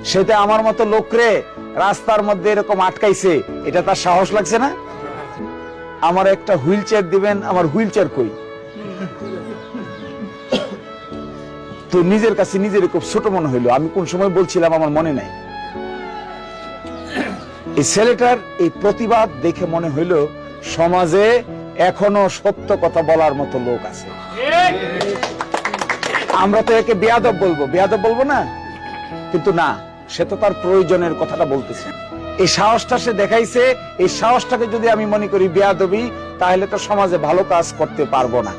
সেটা আমার মতো লোকরে রাস্তার মধ্যে এরকম আটকাইছে, এটা তার সাহস লাগছে না? আমার একটা হুইল চেয়ার দিবেন, আমার হুইল চেয়ার কই? তো নিজের কাছে নিজের খুব ছোট মনে হইলো। আমি কোন সময় বলছিলাম আমার মনে নাই। এই ছেলেটার এই প্রতিবাদ দেখে মনে হইল সমাজে এখনো সত্য কথা বলার মতো লোক আছে। আমরা তো একে বেয়াদব বলবো না, কিন্তু না, সে তো তার প্রয়োজনের কথাটা বলতেছে। এই সাহসটা সে দেখাইছে। এই সাহসটাকে যদি আমি মনে করি বেয়াদবি, তাহলে তো সমাজে ভালো কাজ করতে পারবো না।